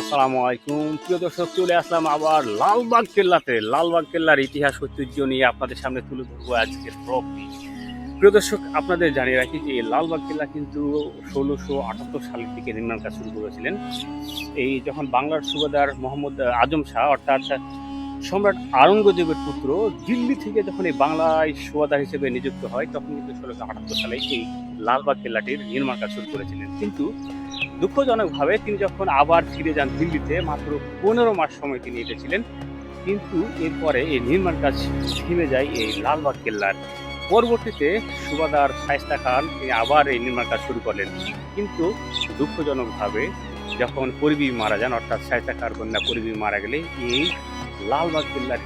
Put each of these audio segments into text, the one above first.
আসসালামু আলাইকুম প্রিয় দর্শক, চলে আসলাম আবার লালবাগ কেল্লাতে। লালবাগ কেল্লার ইতিহাস ঐতিহ্য নিয়ে আপনাদের সামনে তুলে ধরবো আজকের ব্লগটি। প্রিয় দর্শক, আপনাদের জানিয়ে রাখি যে এই লালবাগ কেল্লা কিন্তু 1678 সালের দিকে নির্মাণ কাজ শুরু করেছিলেন। এই যখন বাংলার সুবেদার মোহাম্মদ আজম শাহ অর্থাৎ সম্রাট আওরঙ্গজেবের পুত্র দিল্লি থেকে যখন এই বাংলায় সুবেদার হিসেবে নিযুক্ত হয়, তখন কিন্তু 1678 সালে এই লালবাগ কেল্লাটির নির্মাণ কাজ শুরু করেছিলেন। কিন্তু দুঃখজনকভাবে তিনি যখন আবার ফিরে যান দিল্লিতে, মাত্র 15 মাস সময় তিনি এসেছিলেন। কিন্তু এরপরে এই নির্মাণ কাজ থেমে যায় এই লালবাগ কেল্লার। পরবর্তীতে সুবাদার শায়েস্তা খান তিনি আবার এই নির্মাণ কাজ শুরু করলেন। কিন্তু দুঃখজনকভাবে যখন পরিবী মারা যান, অর্থাৎ শায়েস্তা খান কন্যা পরিবী মারা গেলে এই লালবাগ কেল্লার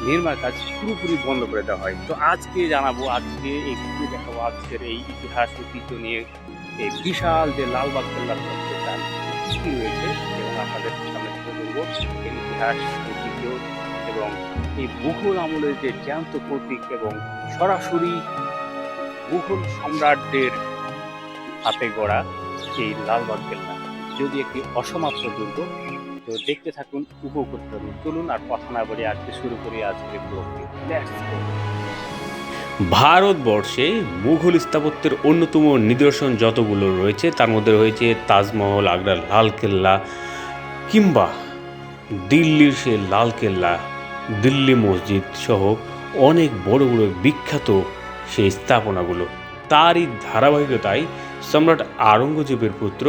নির্মাণ কাজ পুরোপুরি বন্ধ করে দেওয়া হয়। তো আজকে জানাবো, আজকে এই ঘুরে দেখাবো আজকের এই ইতিহাস ঐতিহ্য নিয়ে এই বিশাল যে লালবাগ কেল্লার সত্যতা কি রয়েছে, এবং আপনাদের সামনে তুলে ধরবো এর ইতিহাস ঐতিহ্য এবং এই মুঘল আমলের যে জ্যান্ত প্রতীক এবং সরাসরি মুঘল সম্রাটদের হাতে গড়া এই লালবাগ কেল্লা যদি একটি অসমাপ্ত দুর্গ। তো দেখতে থাকুন, উপভোগ করতে থাকুন। চলুন আর কথা না বলে আজকে শুরু করি আজকের ব্লগটি। ভারতবর্ষে মুঘল স্থাপত্যের অন্যতম নিদর্শন যতগুলো রয়েছে তার মধ্যে রয়েছে তাজমহল, আগ্রার লাল কেল্লা, কিংবা দিল্লির সে লাল কেল্লা, দিল্লি মসজিদ সহ অনেক বড় বড় বিখ্যাত সেই স্থাপনাগুলো। তারই ধারাবাহিকতায় সম্রাট আওরঙ্গজেবের পুত্র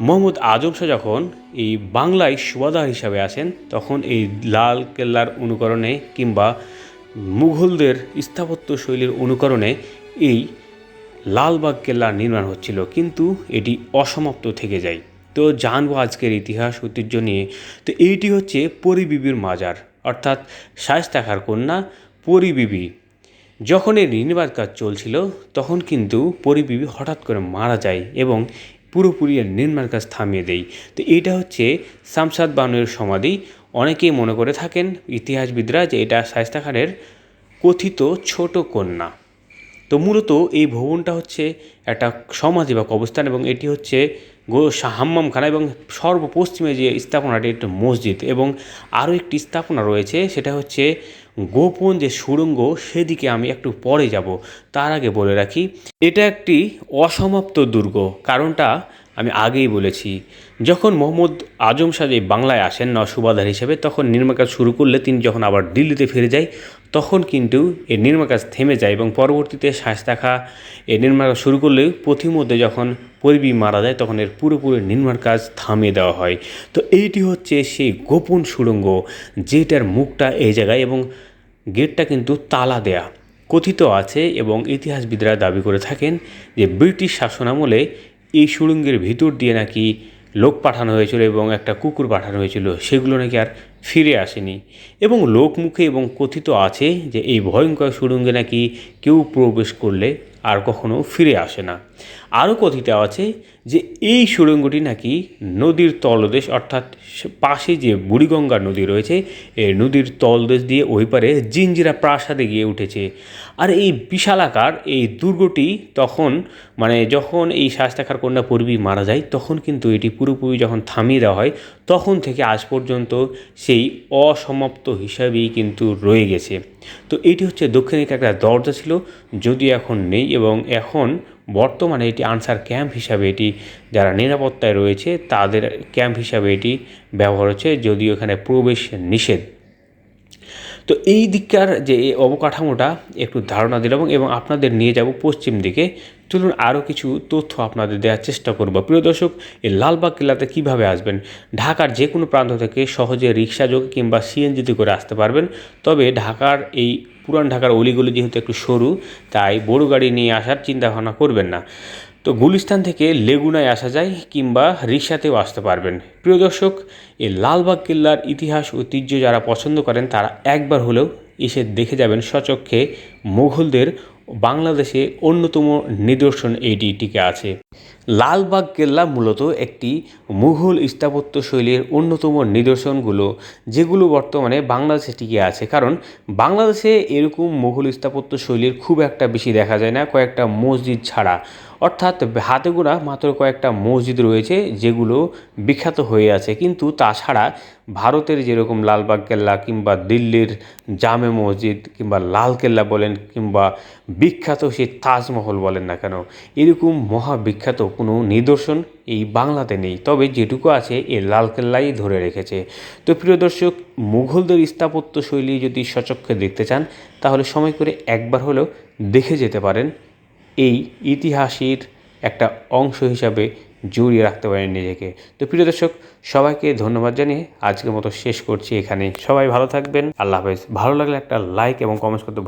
মোহাম্মদ আজম শাহ যখন এই বাংলায় সুবাদার হিসাবে আসেন, তখন এই লাল কেল্লার অনুকরণে কিংবা মুঘলদের স্থাপত্য শৈলীর অনুকরণে এই লালবাগ কেল্লা নির্মাণ হচ্ছিল, কিন্তু এটি অসমাপ্ত থেকে যায়। তো জানবো আজকের ইতিহাস ঐতিহ্য নিয়ে। তো এইটি হচ্ছে পরী বিবির মাজার, অর্থাৎ শায়েস্তা খাঁর কন্যা পরী বিবি। যখন এই নির্মাণ কাজ চলছিল তখন কিন্তু পরী বিবি হঠাৎ করে মারা যায় এবং পুরোপুরি এর নির্মাণ কাজ থামিয়ে দেয়। তো এইটা হচ্ছে শামশাদ বানুর সমাধি। অনেকেই মনে করে থাকেন ইতিহাসবিদরা যে এটা শায়েস্তা খানের কথিত ছোট কন্যা। তো মূলত এই ভবনটা হচ্ছে একটা সমাধি বা কবরস্থান, এবং এটি হচ্ছে হাম্মামখানা, এবং সর্বপশ্চিমে যে স্থাপনাটি একটা মসজিদ, এবং আরও একটি স্থাপনা রয়েছে সেটা হচ্ছে গোপন যে সুড়ঙ্গ, সেদিকে আমি একটু পরে যাব। তার আগে বলে রাখি এটা একটি অসমাপ্ত দুর্গ। কারণটা আমি আগেই বলেছি, যখন মোহাম্মদ আজম শাহ বাংলায় আসেন সুবাদার হিসেবে, তখন নির্মাণ কাজ শুরু করলে তিনি যখন আবার দিল্লিতে ফিরে যায় তখন কিন্তু এই নির্মাণ কাজ থেমে যায়, এবং পরবর্তীতে শায়েস্তা খাঁ এই নির্মাণ কাজ শুরু করলেও পথিমধ্যে যখন পরিবী মারা যায় তখন এর পুরোপুরি নির্মাণ কাজ থামিয়ে দেওয়া হয়। তো এইটি হচ্ছে সেই গোপন সুড়ঙ্গ, যেটার মুখটা এই জায়গায়, এবং গেটটা কিন্তু তালা দেয়া। কথিত আছে এবং ইতিহাসবিদরা দাবি করে থাকেন যে ব্রিটিশ শাসনামলে এই সুড়ঙ্গের ভিতর দিয়ে নাকি লোক পাঠানো হয়েছিল এবং একটা কুকুর পাঠানো হয়েছিল, সেগুলো নাকি আর ফিরে আসেনি। এবং লোকমুখে এবং কথিত আছে যে এই ভয়ঙ্কর সুড়ঙ্গে নাকি কেউ প্রবেশ করলে আর কখনো ফিরে আসে না। আরও কথিত আছে যে এই সুড়ঙ্গটি নাকি নদীর তলদেশ, অর্থাৎ পাশে যে বুড়িগঙ্গা নদী রয়েছে এই নদীর তলদেশ দিয়ে ওই পারে জিঞ্জিরা প্রাসাদে গিয়ে উঠেছে। আর এই বিশালাকার এই দুর্গটি তখন যখন এই শায়েস্তা খাঁর কন্যা পূর্বী মারা যায় তখন কিন্তু এটি পুরোপুরি যখন থামিয়ে দেওয়া হয়, তখন থেকে আজ পর্যন্ত সেই অসমাপ্ত হিসাবেই কিন্তু রয়ে গেছে। তো এটি হচ্ছে দক্ষিণে একটা দরজা ছিল, যদিও এখন নেই, এবং এখন বর্তমানে এটি আনসার ক্যাম্প হিসাবে, এটি যারা নিরাপত্তায় রয়েছে তাদের ক্যাম্প হিসাবে এটি ব্যবহার হচ্ছে, যদিও এখানে প্রবেশ নিষেধ। তো এই দিককার যে অবকাঠামোটা একটু ধারণা দিলাম, এবং আপনাদের নিয়ে যাব পশ্চিম দিকে। চলুন আরও কিছু তথ্য আপনাদের দেওয়ার চেষ্টা করব। প্রিয় দর্শক, এই লালবাগ কেল্লাতে কীভাবে আসবেন? ঢাকার যে কোনো প্রান্ত থেকে সহজে রিক্সা যোগে কিংবা সিএনজিতে করে আসতে পারবেন। তবে ঢাকার এই পুরান ঢাকার অলিগলি যেহেতু একটু সরু, তাই বড় গাড়ি নিয়ে আসার চিন্তাভাবনা করবেন না। তো গুলিস্তান থেকে লেগুনায় আসা যায় কিংবা রিক্সাতেও আসতে পারবেন। প্রিয় দর্শক, এই লালবাগ কেল্লার ইতিহাস ঐতিহ্য যারা পছন্দ করেন তারা একবার হলেও এসে দেখে যাবেন স্বচক্ষে মুঘলদের বাংলাদেশে অন্যতম নিদর্শন এইটি টিকে আছে। লালবাগ কেল্লা মূলত একটি মুঘল স্থাপত্য শৈলীর অন্যতম নিদর্শনগুলো, যেগুলো বর্তমানে বাংলাদেশে টিকে আছে। কারণ বাংলাদেশে এরকম মুঘল স্থাপত্য শৈলীর খুব একটা বেশি দেখা যায় না, কয়েকটা মসজিদ ছাড়া। অর্থাৎ হাতে গোনা মাত্র কয়েকটা মসজিদ রয়েছে যেগুলো বিখ্যাত হয়ে আছে, কিন্তু তাছাড়া ভারতের যেরকম লালবাগ কেল্লা কিংবা দিল্লির জামে মসজিদ কিংবা লাল কেল্লা বলেন কিংবা বিখ্যাত সেই তাজমহল বলেন না কেন, এরকম মহাবিখ্যাত কোনো নিদর্শন এই বাংলাতে নেই। তবে যেটুকু আছে এই লালকেল্লাই ধরে রেখেছে। তো প্রিয় দর্শক, মুঘলদের স্থাপত্য শৈলী যদি সচক্ষে দেখতে চান তাহলে সময় করে একবার হলেও দেখে যেতে পারেন। এই ইতিহাসের একটা অংশ হিসাবে জড়িয়ে রাখতে পারেন নিজেকে। তো প্রিয় দর্শক, সবাইকে ধন্যবাদ জানিয়ে আজকের মতো শেষ করছি এখানে। সবাই ভালো থাকবেন, আল্লাহ হাফেজ। ভালো লাগলে একটা লাইক এবং কমেন্টস করতে